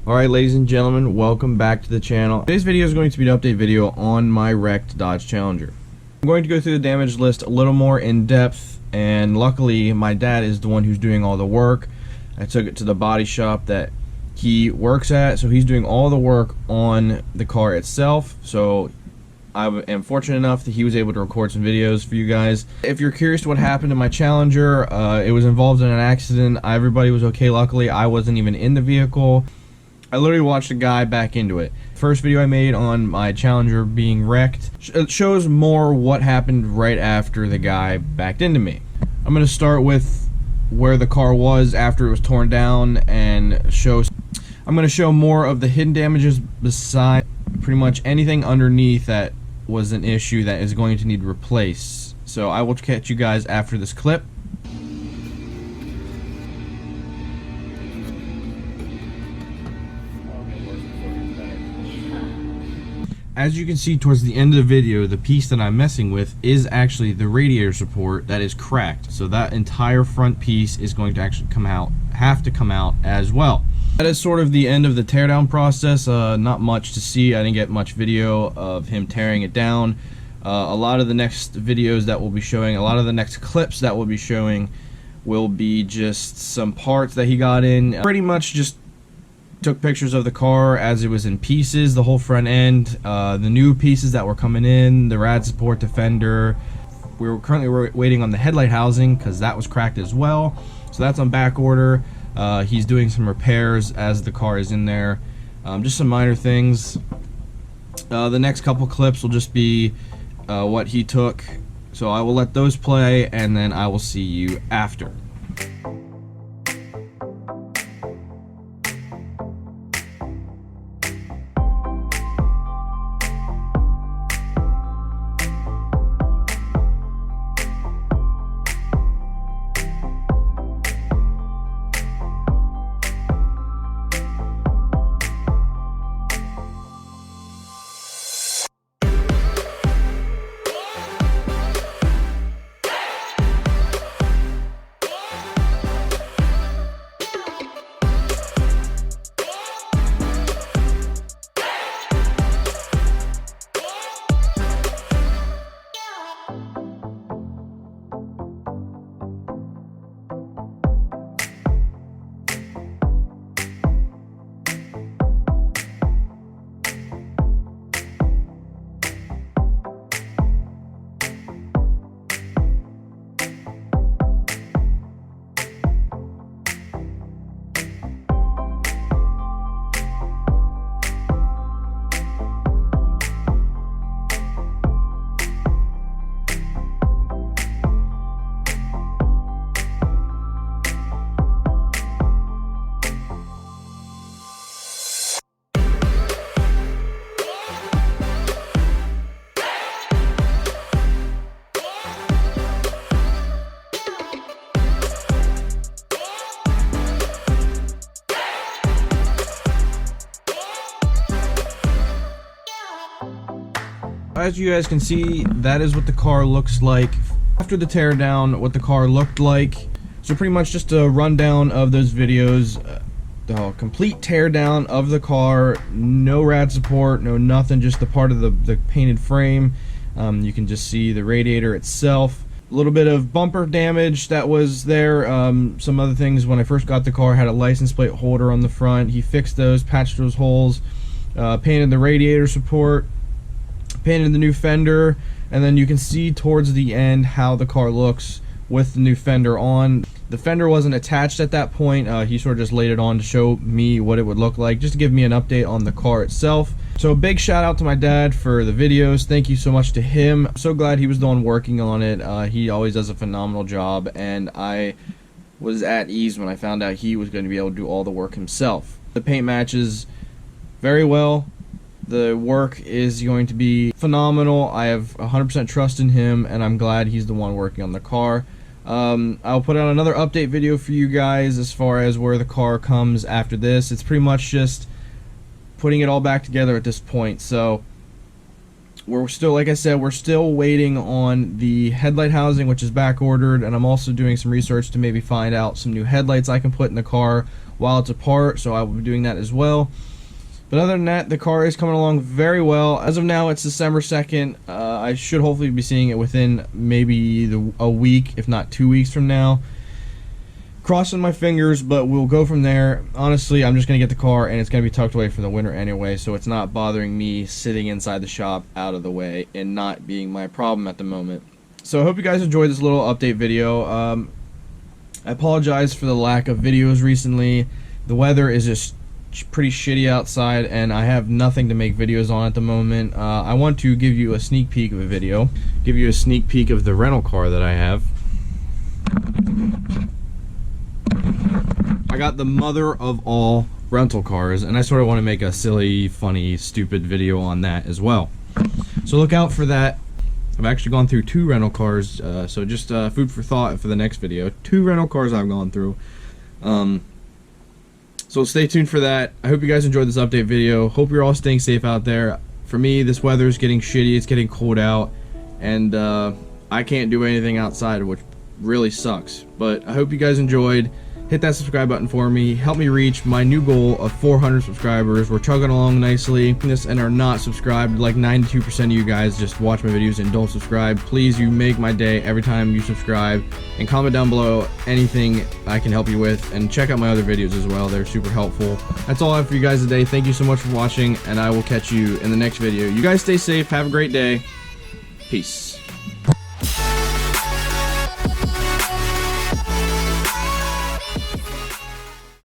Alright, ladies and gentlemen, welcome back to the channel. Today's video is going to be an update video on my wrecked Dodge Challenger. I'm going to go through the damage list a little more in depth, and luckily my dad is the one who's doing all the work. I took it to the body shop that he works at, so he's doing all the work on the car itself. So I am fortunate enough that he was able to record some videos for you guys. If you're curious to what happened to my Challenger, it was involved in an accident. Everybody was okay, luckily. I wasn't even in the vehicle. I literally watched a guy back into it. First video I made on my Challenger being wrecked shows more what happened right after the guy backed into me. I'm going to start with where the car was after it was torn down and I'm going to show more of the hidden damages beside pretty much anything underneath that was an issue that is going to need replaced. So I will catch you guys after this clip. As you can see towards the end of the video, the piece that I'm messing with is actually the radiator support that is cracked. So that entire front piece is going to actually have to come out as well. That is sort of the end of the teardown process. Not much to see. I didn't get much video of him tearing it down. A lot of the next videos that we'll be showing, a lot of the next clips that we'll be showing will be just some parts that he got in. Pretty much just took pictures of the car as it was in pieces, the whole front end, the new pieces that were coming in, the rad support, the fender. We were currently waiting on the headlight housing because that was cracked as well. So that's on back order. He's doing some repairs as the car is in there. Just some minor things. The next couple clips will just be what he took. So I will let those play and then I will see you after. As you guys can see, that is what the car looks like after the teardown, what the car looked like. So pretty much just a rundown of those videos, the complete teardown of the car, no rad support, no nothing, just the part of the painted frame. You can just see the radiator itself. A little bit of bumper damage that was there. Some other things, when I first got the car, had a license plate holder on the front. He fixed those, patched those holes, painted the radiator support, painted the new fender, and then you can see towards the end how the car looks with the new fender on. The fender wasn't attached at that point. He sort of just laid it on to show me what it would look like, just to give me an update on the car itself. So a big shout out to my dad for the videos. Thank you so much to him. I'm so glad he was the one working on it. He always does a phenomenal job, and I was at ease when I found out he was going to be able to do all the work himself. The paint matches very well. The work is going to be phenomenal. I have 100% trust in him, and I'm glad he's the one working on the car. I'll put out another update video for you guys as far as where the car comes after this. It's pretty much just putting it all back together at this point. So we're still, like I said, we're still waiting on the headlight housing, which is back ordered, and I'm also doing some research to maybe find out some new headlights I can put in the car while it's apart, so I will be doing that as well. But other than that, the car is coming along very well. As of now, it's December 2nd. I should hopefully be seeing it within maybe a week, if not 2 weeks from now. Crossing my fingers, but we'll go from there. Honestly, I'm just going to get the car, and it's going to be tucked away for the winter anyway, so it's not bothering me sitting inside the shop out of the way and not being my problem at the moment. So I hope you guys enjoyed this little update video. I apologize for the lack of videos recently. The weather is just pretty shitty outside, and I have nothing to make videos on at the moment. I want to give you a sneak peek of a video. Give you a sneak peek of the rental car that I have. I got the mother of all rental cars, and I sort of want to make a silly, funny, stupid video on that as well. So look out for that. I've actually gone through 2 rental cars, so just food for thought for the next video. 2 rental cars I've gone through. So stay tuned for that. I hope you guys enjoyed this update video. Hope you're all staying safe out there. For me, this weather is getting shitty. It's getting cold out, and I can't do anything outside, which really sucks. But I hope you guys enjoyed. Hit that subscribe button for me. Help me reach my new goal of 400 subscribers. We're chugging along nicely. And are not subscribed. Like 92% of you guys just watch my videos and don't subscribe. Please, you make my day every time you subscribe. And comment down below anything I can help you with. And check out my other videos as well. They're super helpful. That's all I have for you guys today. Thank you so much for watching, and I will catch you in the next video. You guys stay safe. Have a great day. Peace.